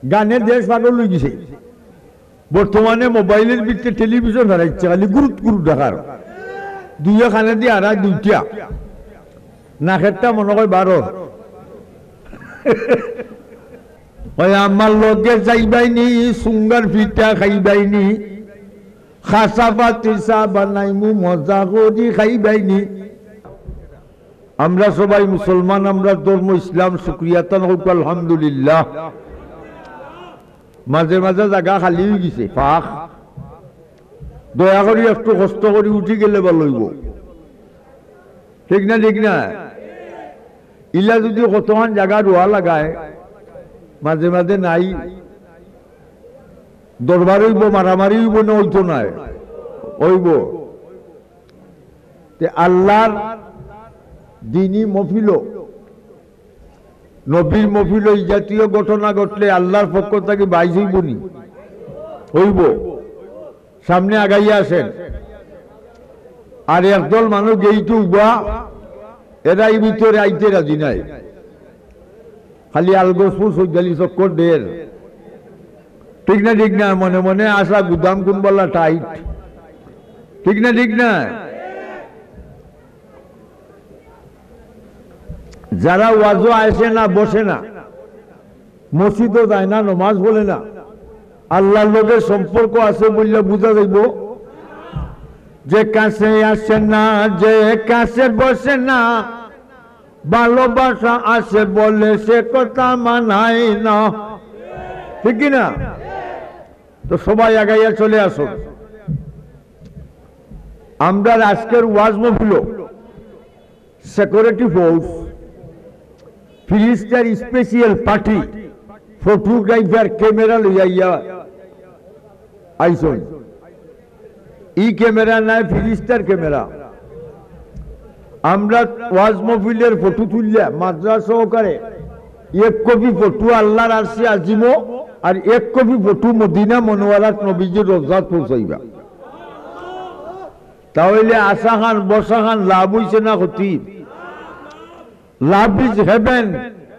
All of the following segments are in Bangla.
গানের দেশ পাগল হয়ে গেছে। বর্তমানে মোবাইলের ভিতরে টেলিভিশন হারাইছে, খালি গুরুত গুরু দেখার, দুইয়া খানে দিয়ে হারাই দুইটা, নাকেরটা মনে হয় 12। আমার লগে যাইবাইনি, সুঙ্গার পিঠা খাইবাইনি, খাসা পাতিসা বানাইমু মজা করি খাইবাইনি। আমরা সবাই মুসলমান, আমরা ধর্ম ইসলাম, শুক্রিয়াতান হোক আলহামদুলিল্লাহ। মাঝে মাঝে জায়গা খালি হয়ে গেছে ফাঁক, দয়া করি একটু কষ্ট করে উঠি গেলে ভালো হইব, ঠিক না ঠিক না? ইলা যদি কতক্ষণ জায়গা রোয়া লাগায়, মাঝে মাঝে নাই দরবার হইব, মারামারি হইব না, হইতো নাই হইব। আল্লাহর দিনী মফিল, নবীর মফিল, এই জাতীয় ঘটনা ঘটলে আল্লাহর পক্ষ থেকে বাইশ হইব নি? হইব। সামনে আগাইয়া আসেন। আর একদল মানুষ গেইটু উবা, এরা এই ভিতরে আইতে রাজি নাই, খালি আলগোসপুর সৈদালি চক্কর ঢের, ঠিক না ঠিক না? মনে মনে আসা গুদাম কুনবালা টাইট, ঠিক না ঠিক না? যারা ওয়াজও আসে না, বসে না, মসজিদও যায় না, নমাজ বলে না, আল্লাহর লোকের সম্পর্ক আছে বললে বুঝা যাইব। যে কাছে আসে না, যে কাছে বসে না, ভালোবাসা আছে বলে সে কথা মানায় না, ঠিক কিনা? তো সবাই আগাইয়া চলে আসুন। আমরা আজকের ওয়াজ মহফিল সিকিউরিটি ফোর্স, ফিলিস্টার স্পেশাল পার্টি, ফটোগ্রাফার, ক্যামেরা লইয়া আইসন। ই ক্যামেরা নাই, ফিলিস্টার ক্যামেরা। আমরা ওয়াজ মহফিলের ফটো তুললে মাদ্রাসা সহকারে 1 কপি ফটো আল্লাহর আরশে আজিম, আর 1 কপি ফটো মদিনা মনোয়ারাত নবীজির রওজাত পৌঁছাইবা। তাহলে আশা খান বসা খান লাভ হইছে না ক্ষতি? Love is haven,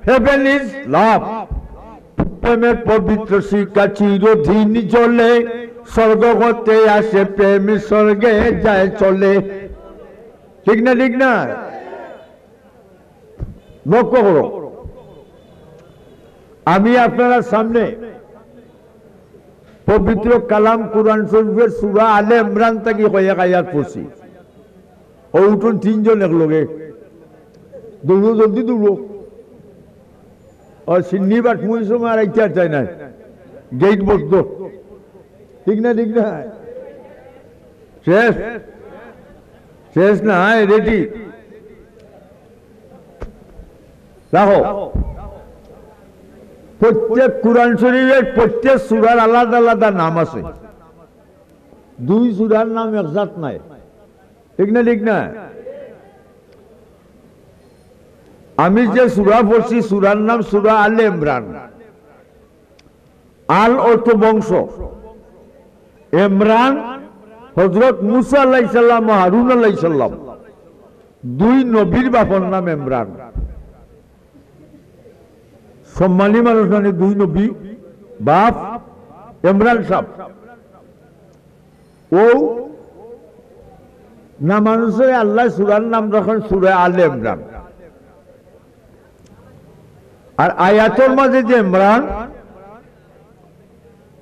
haven is love. প্রেমের পবিত্র শিক্ষা চিরদিন চলে, স্বর্গ হতে আসে প্রেম, স্বর্গে যায় চলে, ঠিক না ঠিক না? লক্ষ্য করো, আমি আপনারা সামনে পবিত্র কালাম কুরআন শরীফের সূরা আলে ইমরান থেকে কয়েক আয়াত পড়ছি। ও উঠুন 3 জন একলগে, দৌড়ো, জলদি দৌড়ো। আর সিন্নিবাট মুই সময় আর ইচ্ছা চাই না, গেট বন্ধ, ঠিক না ঠিক না? শেষ শেষ না, রেডি রাখো। প্রত্যেক কুরআন শরীফের প্রত্যেক সূরার আলাদা আলাদা নাম আছে, 2 সূরার নাম একসাথে নাই, ঠিক না ঠিক না? আমি যে সূরা পড়ছি, সূরার নাম সূরা আলে ইমরান। আল অর্থ বংশ, ইমরান হযরত মুসা আলাইহিস সালাম, হারুন আলাইহিস সালাম, 2 নবীর বাপের নাম ইমরান। সম্মানী মানুষ মানে 2 নবী বাপ ইমরান সাহেব। ও না মানুষের আল্লাহ সূরার নাম রাখেন সূরা আলে ইমরান। আর আয়াতের মাঝে যে ইমরান,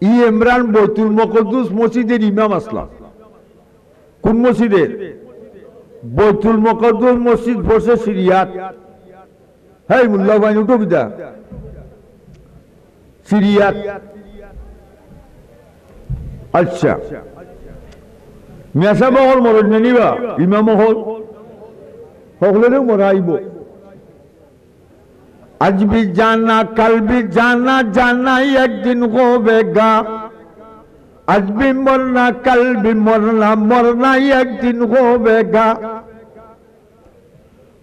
ই ইমরান বাইতুল মুকদ্দাস মসজিদের ইমাম আসলাম। কোন মসজিদের? বাইতুল মুকদ্দাস মসজিদ বসে সিরিয়াত। হেই মুল্লা ভাই উঠো বিদা, সিরিয়াত। আচ্ছা, মেসা মহল মরণ নিবা, ইমাম মহল সকলেও মরাইব। आज भी जाना कल भी जाना, जाना एक दिन होवेगा। आज भी मरना कल भी मरना, मरना एक दिन होवेगा।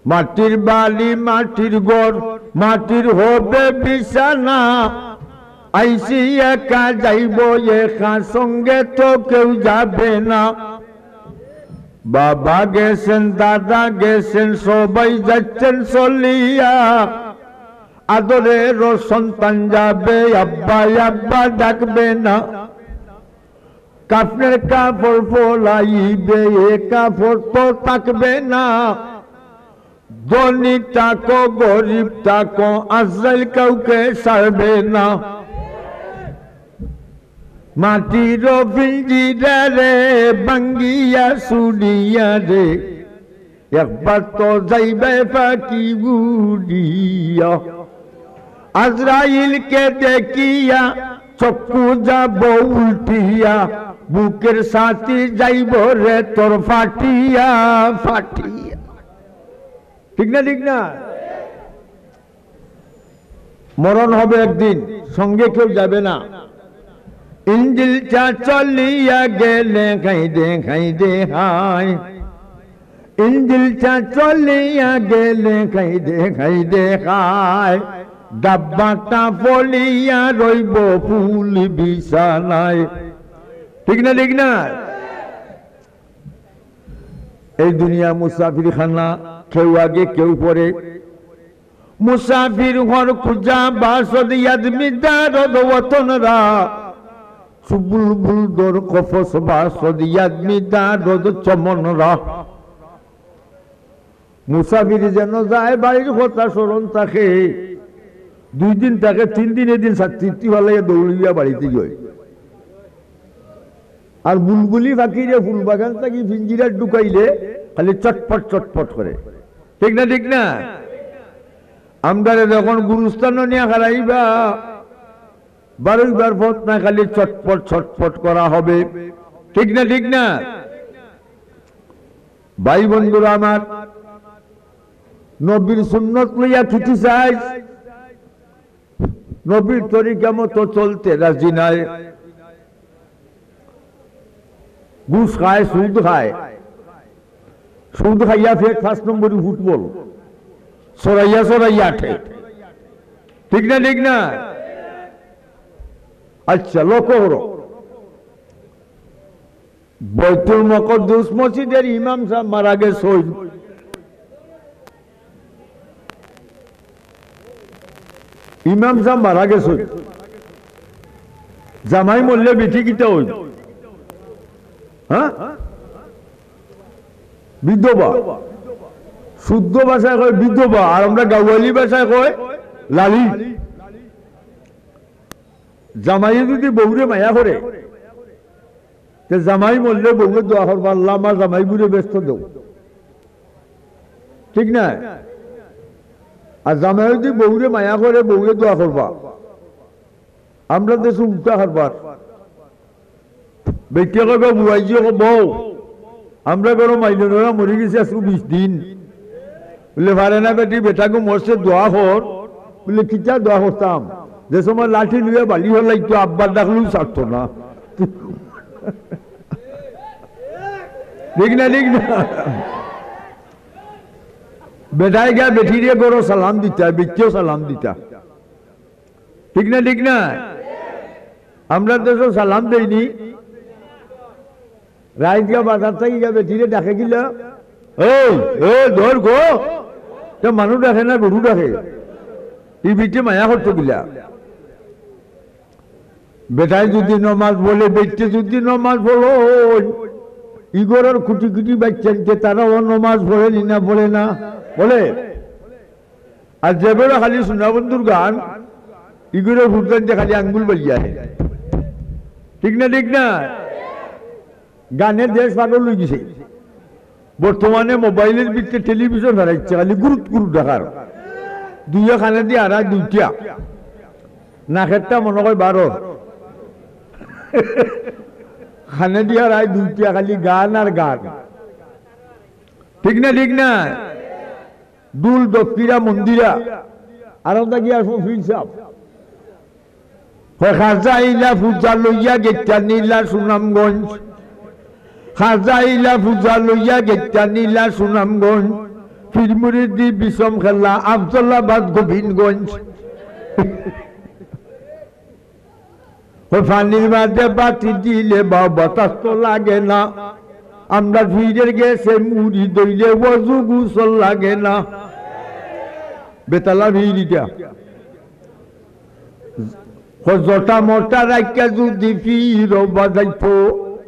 माटिर बाली माटिर गोर, माटिर होबे बिछाना। आइसी एका जाइबो एका संगे तो केउ जाबे ना। बाबा गेছেন, दादा गेছেন, सबाई যাচ্ছেন চলিয়া। আদরের সন্তান যাবে আব্বা আব্বা ডাকবে না, কাফনের কাপড় পরাইবে এ কাপড় তো থাকবে না, ধনী থাকো গরিব থাকো আজরাইল কাউকে ছাড়বে না। মাটির পিঞ্জিরা রে ভাঙ্গিয়া সুনিয়া রে, একবার তো যাইবে পাখি উড়িয়া, আজরাইলকে দেখিয়া চক্ষু যাব উল্টিয়া, বুকের সাথী যাইব রে তোর ফাটিয়া ফাটিয়া। ঠিক না ঠিক না? মরণ হবে একদিন, সঙ্গে কেউ যাবে না। ইঞ্জিল চা চলিয়া গেলে খাইদে হাই, ইঞ্জিল চা চলিয়া গেলে খাইদে খায়, ডাব্বাটা ফলিয়া রইব ফুল বিছানায়। ঠিক না ঠিক না? এই দুনিয়া মুসাফির খানা, কেউ আগে কেউ পরে। মুসাফির ঘর খুঁজা বাসদ আদমি দারদ ওতনরা, সুবুলবুল দর কফস বাসদ আদমি দারদ চমনরা। মুসাফির যেন যায় বাড়ির কথা স্মরণ থাকে, 2 দিন থাকে 3 দিন, এদিন তৃপ্তি ভালাইয়া দৌড়িয়া বাড়িতে যায়। আর বুলবুলি ফাঁকিরে ফুল বাগান থাকি পিঞ্জিরা ঢুকাইলে খালি চটপট চটপট করে। ঠিক না ঠিক না? আমরা যখন গুরুস্থান নিয়ে হারাইবা, 12বার পথ না খালি চটপট ছটপট করা হবে। ঠিক না ঠিক না? ভাই বন্ধুরা আমার, নবীর সুন্নত লইয়া কিছু চাই, নবীর তরিকা মতো চলতে রাজি নাই। ঘুষ খায়, সুদ খায়, সুদ খাইয়া ফের 5 নম্বরই ফুটবল সরাইয়া সরাইয়া আঠে। ঠিক না ঠিক না? আচ্ছা লক্ষ্য করো, বাইতুল মুকদ্দাস মসজিদের ইমাম সাহেব মারা গেছে, ইমাম সাহেব মারা গেছে, জামাই মরলে বেটি কিতা হইল? হ্যাঁ, বিধবা। শুদ্ধ ভাষায় কয় বিধবা, আর আমরা গাওয়ালি ভাষায় কয় লালি। জামাই যদি বউরে মায়া করে, জামাই মরলে বউরে দোয়া করবা, আল্লাহ আমার জামাই বুড়ে ব্যস্ত দেও। ঠিক না? আর জামাই যদি বউরে মায়া করে, বউরে দোয়া করবা। আমরা দেশে উল্টা হারবার, বেটিয়া কবে বুয়াইজি বউ আমরা কোনো মাইলরা মরে গেছি আজকে 20 দিন, বলে পারে না বেটি বেটাকে মরছে দোয়া কর। বলে কিটা দোয়া করতাম, যে সময় লাঠি নিয়ে বালি হল লাগতো, আব্বার ডাকলেও ছাড়তো না। ঠিক না ঠিক না? বেটায় গা বেটি দিয়ে করো সালাম দিতা, বেটিও সালাম দিতা। ঠিক না ঠিক না? আমরা তো সালাম দেইনি। রাইত গা বাজার থেকে গা বেটিরে ডাকে গিলা, ধর গো, মানুষ ডাকে না গরু ডাকে, এই বেটে মায়া করতে গিলা। বেটায় যদি নমাজ বলে, বেটে যদি নমাজ বলো, ইগরের খুঁটি খুঁটি বাচ্চানকে তারাও নমাজ পড়েনি না, বলে না বলে। আর যে বেড়া খালি সোনা বন্ধুর গান, ইগরের ফুটকানতে খালি আঙ্গুল বালিয়া। ঠিক না ঠিক না? গানের দেশ পাগল হয়ে গেছে। বর্তমানে মোবাইলের ভিতরে টেলিভিশন হারাইছে, খালি গুরুত গুরু দেখার। 2 খানে দিয়ে হারায় 2টা, নাকেরটা মনে হয় 12, খানে দিয়ে হারায় 2টা, খালি গান আর গান। ঠিক না ঠিক না? দুল দক্ষিণা মন্দিরা আর কি আসবো ফিল সাপ খাজা ইলা পূজা লইয়া গেটা নীলা সুনামগঞ্জ, খাজা ইলা পূজা লইয়া গেটা নীলা সুনামগঞ্জ, ফিরমুরিদি বিষম খেলা আফজলাবাদ গোবিন্দগঞ্জ। পানির মাঝে বাতি দিলে বা বাতাস তো লাগে না, আমরা ভিড়ের গেছে মুড়ি দইলে ওযু গোসল লাগে না। বেতালা ভিড়িটা জটা মটা রাখা যদি ফির বাজাইতো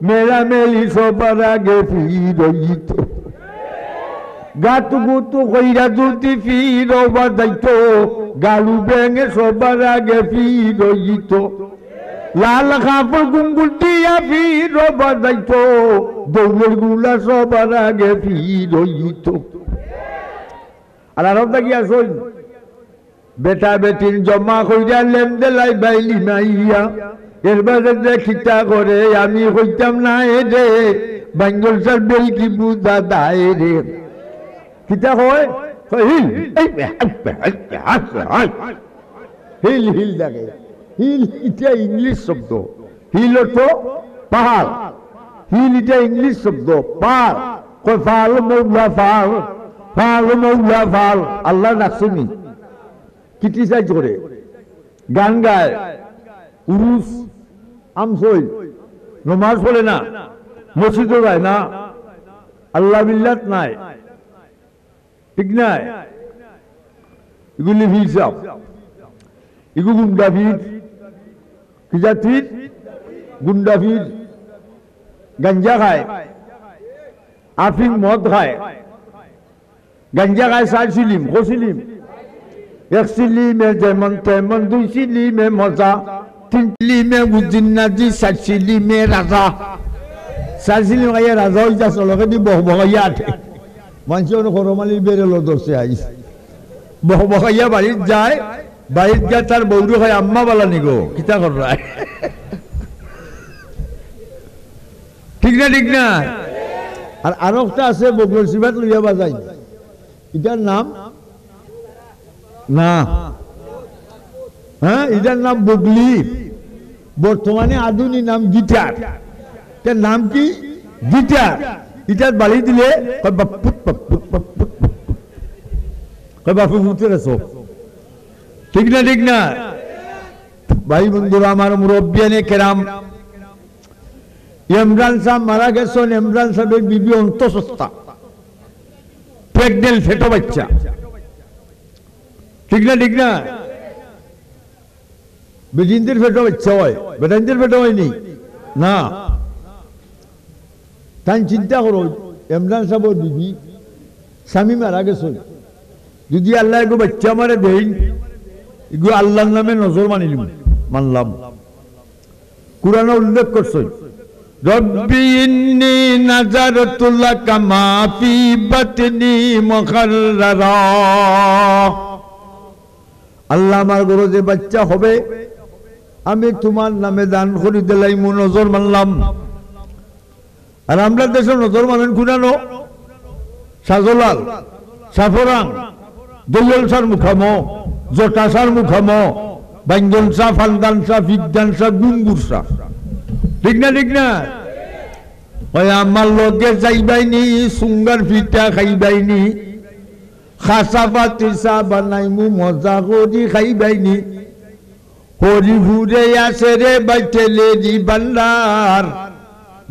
মেলা মেলি সবার আগে ফির হইত গাতু গুতু কইরা যদি ফির বাজাইতো গালু ব্যাঙে সবার আগে ফির হইত লাল কাপড় গুঙ্গুল দিয়া ফির বাজাইতো দৌড়ের গুলা সবার আগে ফির হইত আর আরবটা কি আসল বেটা বেটির জমা কইরা লেমদে লাই বাইলি মাইয়া এর বাদে যে খিতা করে আমি কইতাম না এ রে বাঙ্গল সার বেল কি বুঝা দায় রে খিতা হয় হিল হিল হিল দেখে হিল এটা ইংলিশ শব্দ হিল অর্থ পাহাড় হিল এটা ইংলিশ শব্দ পাহাড় কই ফাল মৌলা ফাল ফাল মৌলা ফাল আল্লাহ ডাকছুনি ক্রিটিসাইজ করে গান গায় উরুস আমসই নমাজ পড়ে না মসজিদও যায় না আল্লাহ বিল্লাত নাই ঠিক নাই এগুলি হিসাব এগুলো গুন্ডাফির কি জাতির গুন্ডাফির গাঞ্জা খায় আফিং মদ খায় গাঞ্জা খায় 4 সিলিম কসিলিম 1 সিলিমে যেমন তেমন 2 সিলিমে মজা 3 সিলিমে উজিন্নাজি 4 সিলিমে রাজা 4 সিলিম খাইয়া রাজা হইতা চলকে দি বহবহাইয়া আঠে মানুষের করমালির বেরেলো দোষে আইস বহবহাইয়া বাড়িত যায় বাড়িত গিয়ে তার বৌরু খায় আম্মা বলা নিগো কিতা কর ঠিক না ঠিক না আর আরো একটা আছে বগল সিবাত লইয়া বাজাই এটার নাম না হ্যাঁ এটার নাম বগলি বর্তমানে আধুনিক নাম গিটার এটার নাম কি গিটার এটার বাড়ি দিলে বাপু মুতে রেছো ঠিক না ঠিক না ভাই বন্ধুরা আমার মুরব্বিয়ানে কেরাম ইমরান সাহেব মারা গেছেন ইমরান সাহেবের বিবি অন্তঃসত্ত্বা প্রেগনেন্ট ফেটো বাচ্চা ঠিক না ঠিক না বেজিনদের ফেটো বাচ্চা হয় বেদান্তের ফেটো হয়নি না তাই চিন্তা করো ইমরান সাহেবের বিবি স্বামী মারা গেছেন যদি আল্লাহ এগো বাচ্চা মারে দেন এগুলো আল্লাহর নামে নজর মানিলাম মানলাম কুরআনে উল্লেখ করছে রব্বি ইন্নী নাযারতু লাকা মা ফি বাতনি মুখাররারা আল্লাহ আমার ঘরে যে বাচ্চা হবে আমি তোমার নামে দান করে দিলাম নজর মানলাম আর আমরা দেশে নজর মানেন কুরানো সাজলাল সাফরাং দয়াল সার মুখামো জটা সার মুখামো বাঙ্গন সা ফালদান সা ফিকদান সা গুঙ্গুর সা ঠিক না ঠিক না ওই আমার লগে যাইবাইনি সুঙ্গার ফিটা খাইবাইনি খাসা পাতি চা বানাইমু মজা করি খাইবাইনি হরি ঘুরে আসে রে বাইটেলে দি বান্দার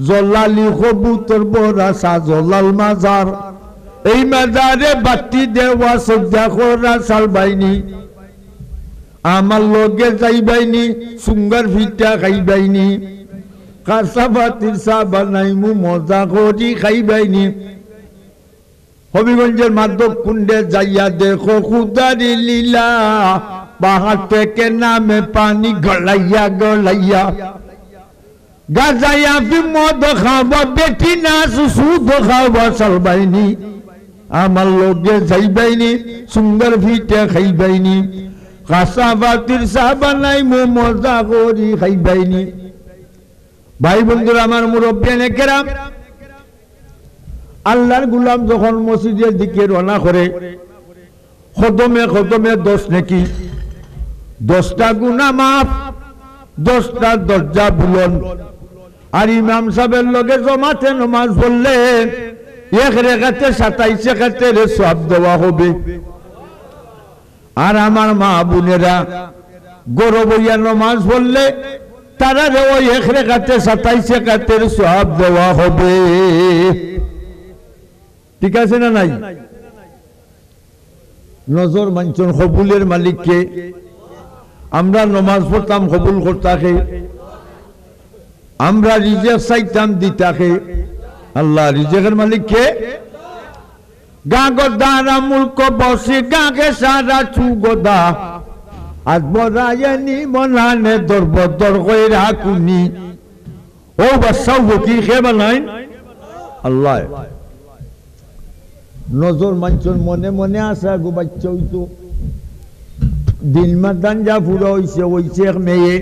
জলালি কবুতর বড়া সা জলাল মাজার এই মাজারে বাতি দেওয়া সজ্জা করা সালবাইনি আমার লগে যাইবাইনি সুঙ্গার ফিটা খাইবাইনি কাঁচাপাতির চা বানাইমু মজা করি খাইবাইনি হবিগঞ্জের মাধব কুণ্ডে যাইয়া দেখো খুদারি লীলা পাহাড় থেকে নামে পানি গলাইয়া গলাইয়া গাজাইয়া ফি মদ খাওয়া বেটি না সুদ খাওয়া সালবাইনি আমার লগে যাইবাইনি সুন্দর ফিটা খাইবাইনি কাঁচাপাতির চা বানাইমু মজা করি খাইবাইনি ভাই বন্ধুরা আমার মুরব্বিয়ানে কেরাম আল্লাহর গোলাম যখন মসজিদের দিকে রওনা করে খতমে খতমে 10 নেকি 10টা গুনাহ মাফ 10টা দরজা বুলন আর ইমাম সাহেবের লগে জমাতে নামাজ পড়লে এক রাকাতে 27 রাকাতের সওয়াব দেওয়া হবে আর আমার মা বোনেরা গরবইয়া নামাজ পড়লে তারা ওই এক রাকাতে 27 রাকাতের সওয়াব দেওয়া হবে ঠিক আছে না নাই নজর মানছন কবুলের মালিককে আমরা নমাজ পড়তাম কবুল করতাকে, আমরা রিজেক চাইতাম দিতাকে। আল্লাহ রিজেকের মালিক কে? গা গদারা মুলক বসে গাকে সারা চুগদা আজ বরায়নি মনানে দরবদর কইরা কুনি। ও বাসাও বকি খে বানাই আল্লাহ। নজর মানছর মনে মনে আসা গো বাচ্চা হইতো দিল মাদান যা পুরো হইছে হইছে এক মেয়ে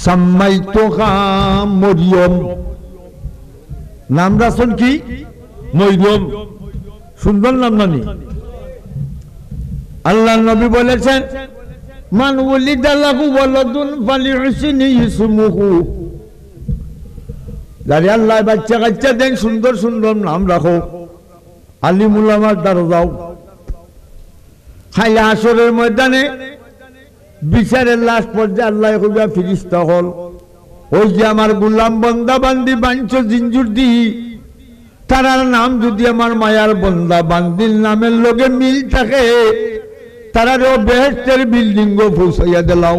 সাম্মাইতো খাম মরিয়ম, নাম রাসন কি? মরিয়ম। সুন্দর নাম নানি। আল্লাহ নবী বলেছেন মান ওয়ালিদা লাহু ওয়ালাদুন ফালিউসনি ইসমুহু। যারে আল্লাহ বাচ্চা কাচ্চা দেন সুন্দর সুন্দর নাম রাখো, আলিমুল আমার দ্বারা যাও। খাইলে আসরের ময়দানে বিচারের লাস্ট পর্যায়ে আল্লাহ কইবা ফিরিস্তা হল, ওই যে আমার গোলাম বন্দা বান্দি বাঞ্চ জিঞ্জুর দি তারার নাম যদি আমার মায়ার বন্দা বান্দির নামের লগে মিল থাকে তারারও বেহেশতের বিল্ডিং পৌঁছাইয়া দিলাও।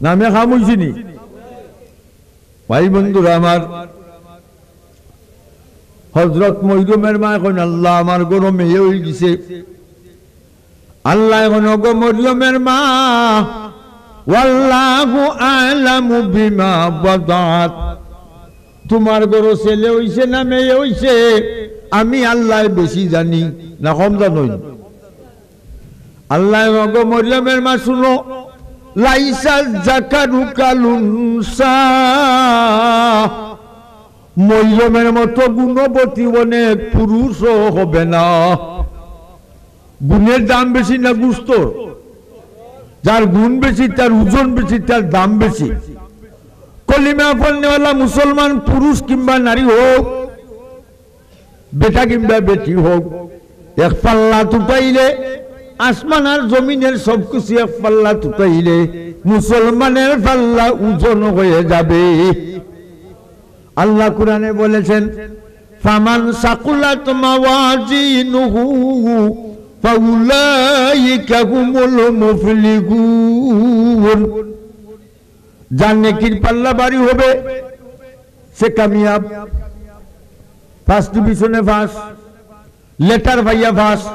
নামে খাম হইছিনি ভাই বন্ধুরা আমার। হযরত মরিয়মের মা এখন আল্লাহ আমার গরো মেয়ে হয়ে গেছে। আল্লাহ এখন গো মরিয়মের মা ওয়াল্লাহু আ'লামু বিমা ওয়াদাত, তোমার গরো ছেলে হইছে না মেয়ে হইছে আমি আল্লাহ বেশি জানি, না কম জানোই। আল্লাহ গো মরিয়মের মা শুনো, লাইসা যাকারু কালুনসা, মরিয়মের মতো গুণবতী অনেক পুরুষও হবে না। গুণের দাম বেশি না গুস্তর? যার গুণ বেশি তার ওজন বেশি তার দাম বেশি। কলিমা পড়নেওয়ালা মুসলমান পুরুষ কিংবা নারী হোক, বেটা কিংবা বেটি হোক, এক পাল্লা তুটাইলে আসমান আর জমিনের সবকিছু এক পাল্লা তুটাইলে মুসলমানের পাল্লা ওজন হয়ে যাবে। আল্লাহ কুরআনে বলেছেন ফামান সাকুলাত মাওয়াজিনুহু ফাউলাইকা হুমুল মুফলিহুন। যার নেকির পাল্লা ভারী হবে সে কামিয়াব। ফার্স্ট ডিভিশনে ফার্স্ট, লেটার ভাইয়া ফার্স্ট,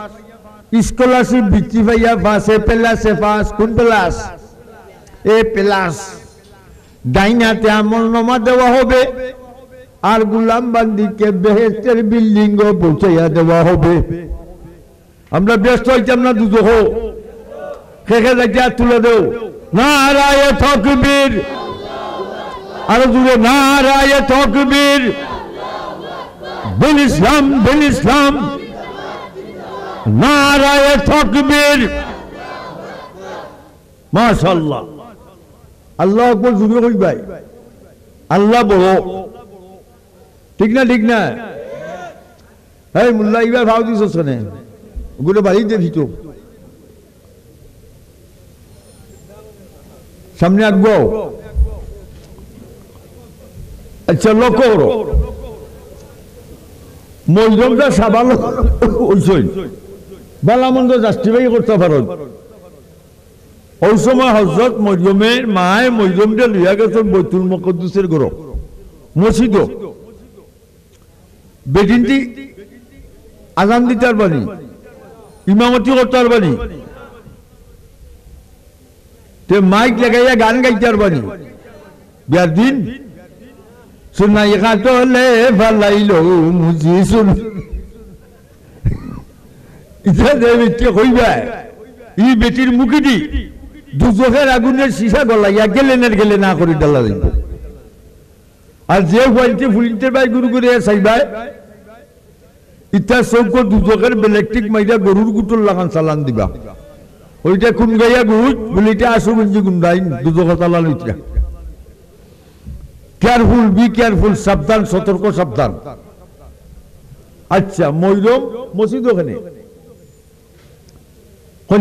স্কলারশিপ বৃত্তি ভাইয়া ফার্স্ট, এ প্লাসে ফার্স্ট। কোন প্লাস? এ প্লাস। ডাইনাতে আমল নামা দেওয়া হবে আর গোলাম বান্দিকে বেহেশতের বিল্ডিং পৌঁছাইয়া দেওয়া হবে। আমরা ব্যস্ত হইতাম না দুজো খেখে যাইতে তুলে দেও নারায়ে তাকবীর, আরো জুড়ে নারায়ে তাকবীর। বিল ইসলাম বিল ইসলাম, নারায়ে তাকবীর। মাশাআল্লাহ। আল্লাহ আকবার জুড়ে কইবাই, আল্লাহ বড়। ঠিক না? ঠিক না? এই মোল্লা ইবার ভাও দিছস কেন? ওগুলো বাড়িতে ভিতো সামনে আঁকবো। আচ্ছা লক্ষ্য করো, মজলুমটা সাবাল ওইসই বালামন্দ জাস্টিফাই করতে পারো। ওই সময় হযরত মরিয়মের মায়ে মরিয়মকে লইয়া গেছেন বাইতুল মুকদ্দাসের ঘর মসজিদ। বেদিনটি আজান দিতে পারবানি, ইমামতি করতে পারবানি, মাইক লাগাইয়া গান গাইতে পারবানি। বিয়ার দিন শুনাই কাটলে ফালাইল মুজি শুন কইবা ই বেটির মুখি দি দুজখের আগুনের সীসা গলাইয়া গেলেনের গেলে না করে ডালা দিব। আর যে ফুলতে ফুলতে বাই গুরু করে চাইবাই ইটা চৌক দুজখের বেলেকটিক মাইরা গরুর গুটুর লাগান চালান দিবা। ওইটা কোন গাইয়া গুড় বলিটা আসু গঞ্জি গুন্ডাইন দুজখের চালান ওইটা। কেয়ারফুল, বি কেয়ারফুল, সাবধান, সতর্ক, সাবধান। আচ্ছা মরিয়ম মসজিদ ওখানে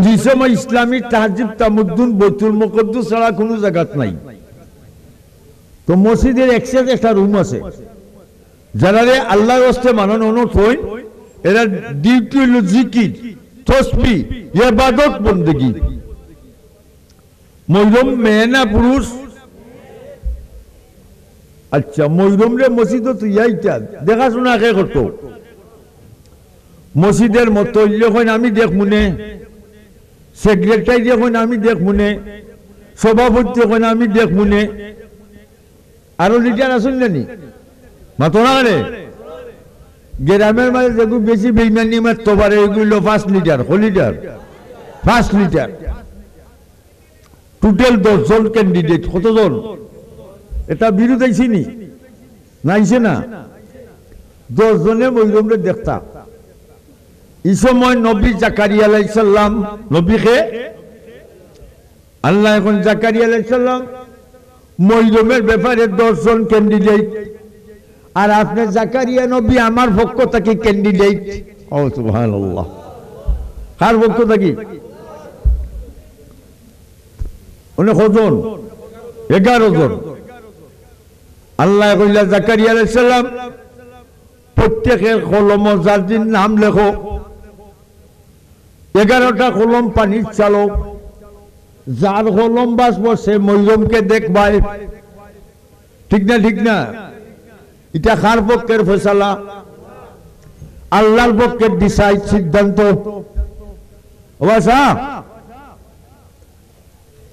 যে সময় ইসলামী তাহজিব তামুদ্দুন বাইতুল মুকদ্দাস ছাড়া কোনো জায়গাত নাই। তো মসজিদের এক্সেস একটা রুম আছে, যারা আল্লাহর রাস্তায় মানানো অনুরোধ হয় এরা ডিউটি হইল জিকির, তসবিহ ইবাদত বندگی মইরম মেয়ে না পুরুষ আচ্ছা মইরম রে মসজিদে তুই আইতা দেখাশোনা কে করতো মসজিদের মতো যখন আমি দেখ মনে সেক্রেটারি যখন আমি দেখ মনে সভাপতি যখন আমি দেখ মনে আরো লিডার আসুন জানি মাতো না রে গ্রামের মাঝে যেগুলো বেশি বেইমানি মারতে পারে এগুলো 5 লিটার লিটার 5 লিটার টোটাল 10 জন ক্যান্ডিডেট কতজন এটা বিরোধ আইছিনি নাইছে না 10 জনে মইরমরে দেখতা এই সময় নবী জাকারিয়া আলাইহিস সালাম নবীকে আল্লাহ এখন জাকারিয়া আলাইহিস সালাম মইরমের ব্যাপারে 10 জন ক্যান্ডিডেট আর আপনি জাকারিয়া নবী আমার পক্ষ থেকে ক্যান্ডিডেট ও সুবহানাল্লাহ কার পক্ষ থেকে উনি কতজন 11 জন আল্লাহ কইলা জাকারিয়া আলাইহিস সালাম প্রত্যেকের কলম যার নাম লেখো 11টা কলম পানির চালক যার কলম বাসবো সে মইরমকে দেখবাই ঠিক না এটা কার পক্ষের ফয়সালা আল্লাহর পক্ষের ডিসাইড সিদ্ধান্ত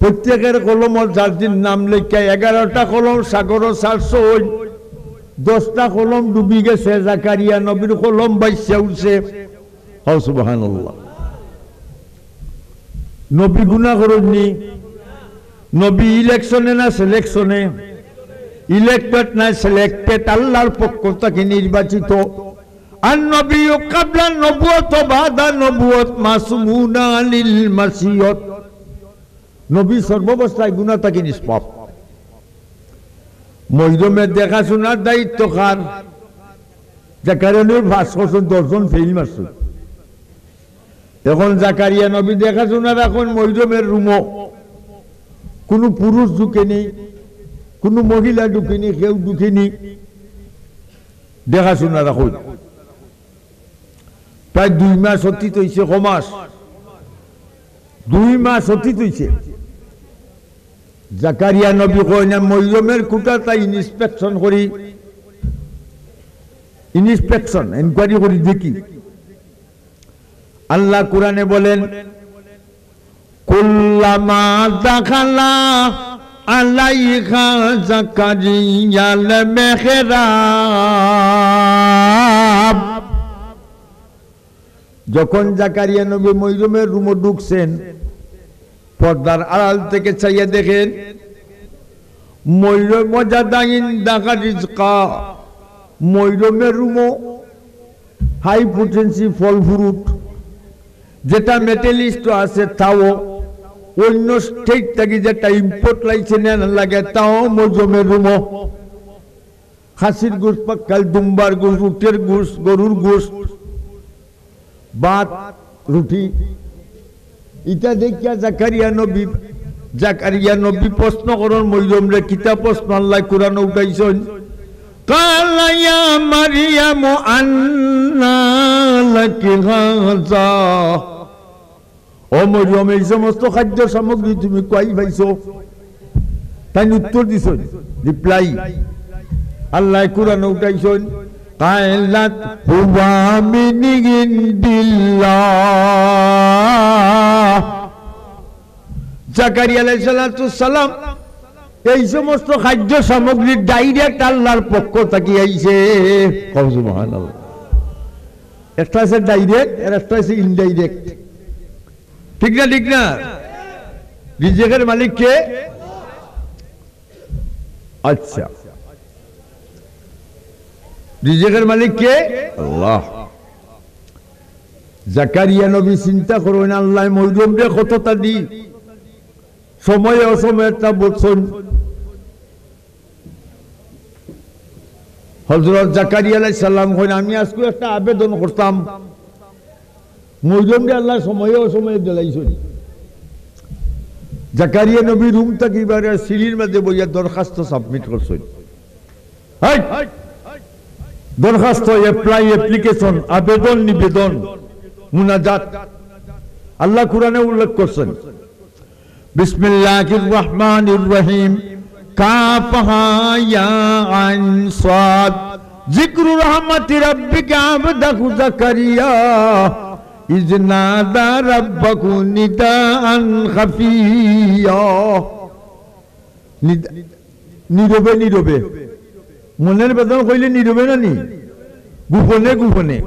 প্রত্যেকের কলম যার নাম লেখা 11টা কলম সাগর সারছো 10টা কলম ডুবি গেছে জাকারিয়া নবীর কলম বাইসে উঠছে সুবহানাল্লাহ নবী গুনাহ করেননি নবী ইলেকশনে না সিলেকশনে ইলেক্টেড না সিলেক্টেড আল্লাহর পক্ষ থেকে নির্বাচিত আর নবী ক্বাবলা নবুয়ত বাদা নবুয়ত মাসুমুনা লিল মাসিয়ত নবী সর্বাবস্থায় গুনাহ থেকে নিষ্পাপ মইরমের দেখাশোনার দায়িত্ব কার জাকারিয়া নবী 10 জন ফেল মারছে এখন জাকারিয়া নবী দেখাশোনা রাখুন মইরমের রুমও কোনো পুরুষ ঢুকেনি কোনো মহিলা ঢুকেনি কেউ ঢুকেনি দেখাশোনা রাখুন প্রায় 2 মাস অতীত হয়েছে কমাস 2 মাস অতীত হয়েছে জাকারিয়া নবী কয় না মইরমের কুটাটা ইন্সপেকশন করি এনকোয়ারি করি দেখি আল্লাহ কোরআনে বলেন কুল্লামা দাখালা আলাইহা জাকারিয়াল মেহরাব যখন জাকারিয়া নবী মইরমের রুমে ঢুকছেন পর্দার আড়াল থেকে চাইয়া দেখেন মইরম মজাদাইন দাকা রিজকা মইরমের রুমো হাই পোটেন্সি ফল ফ্রুট যেটা মেটালিস্ট আছে তাও অন্য স্টেট থেকে যেটা ইম্পোর্ট লাইসেন্স লাগে তাও মইরমের রুমো খাসির গোশত পাক্কাল দুম্বার গোশত উটের গোশত গরুর গোশত ভাত রুটি এটা দেখিয়া জাকারিয়া নবী প্রশ্ন করেন মইরমরে কিতা প্রশ্ন আল্লাহ কোরআনে উঠাইছেন কালা ইয়া মারইয়াম আন্না লাকি হাযা ও মরিয়ম এই সমস্ত খাদ্য সামগ্রী তুমি কই পাইছো তাই উত্তর দিছেন রিপ্লাই আল্লাহ কোরআনে উঠাইছেন কায়লাত হুয়া মিন ইনদিল্লাহ জাকারিয়া আলাইহিস সালাম এই সমস্ত খাদ্য সামগ্রী ডাইরেক্ট আল্লাহর পক্ষ থেকে আইছে সুবহানাল্লাহ একটা আছে ডাইরেক্ট আর একটা আছে ইনডাইরেক্ট ঠিক না রিজিকের মালিক কে আচ্ছা রিজিকের মালিক কে আল্লাহ জাকারিয়া নবী চিন্তা করেন আল্লাহ মইরমরে কতটা দি সময়ে অসময়টা বলছেন হযরত জাকারিয়া আলাইহিস সালাম কইন আমি আজকে একটা আবেদন করতাম মইরমরে আল্লাহ সময়ে অসময়ে দিলাইছেন জাকারিয়া নবী রুম থেকে এবারে সিঁড়ির মধ্যে বইয়া দরখাস্ত সাবমিট করছেন দরখাস্ত অ্যাপ্লিকেশন আবেদন নিবেদন মুনাজাত আল্লাহ কুরআনে উল্লেখ করছেন বিসমিল্লাহির রহমানির রহিম কাফ হা ইয়া আইন সাদ যিকরু রাহমাতি রাব্বিকা আবদাহু যাকারিয়া ইয নাদা রাব্বাহু নিদাআন খাফিয়া। নীরবে নীরবে মনের বেদনা কইলে নীরবে না নি গোপনে গোপনে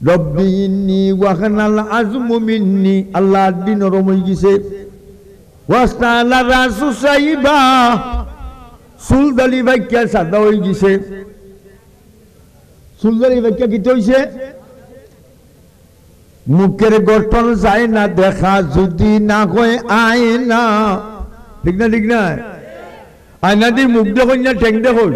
রব্বি ইন্নী ওয়াখানাল আজমু মিন্নি আল্লাহ দিন নরম হয়ে গেছে ওয়াস্তালা রাসু সাইবা সুলদালি বাক্যা সাদা হয়ে গেছে সুলদালি বাক্যা কি হইছে মুখের গঠন যায় না দেখা যদি না কয় আয় না ঠিক না ঠিক না আয়না দিয়ে মুখ দেখুন না ঠেং দেখুন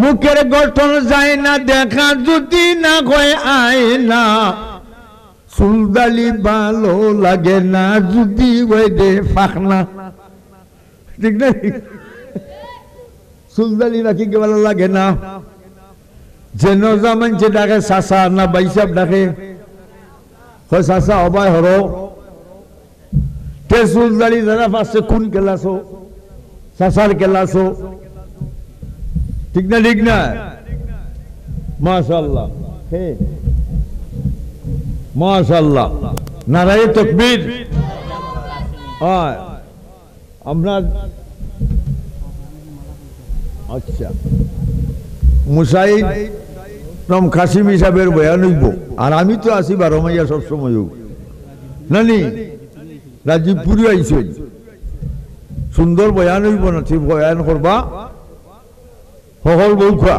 মুখের গঠন যায় না দেখা যদি না কয় আয় না সুলদালি ভালো লাগে না যদি ওই দে ফাঁকনা ঠিক না সুলদালি নাকি ভালো লাগে না যেন জামান যে ডাকে চাচা না বাইসাব ডাকে হয় চাচা অবাই হর তে সুলদালি যারা পাচ্ছে কোন কেলাসো চাচার কেলাসো ঠিক না ঠিক না মাশাআল্লাহ হে মাশাআল্লাহ নারায়ে তাকবীর আমরা আচ্ছা মুসাইদ নাম কাসিম হিসাবের বয়ান হইব আর আমি তো আছি 12 মাইয়া সবসময় নানি রাজীবপুরি আইছেন সুন্দর বয়ান হইব না ঠিক বয়ান করবা সকল বউ খোয়া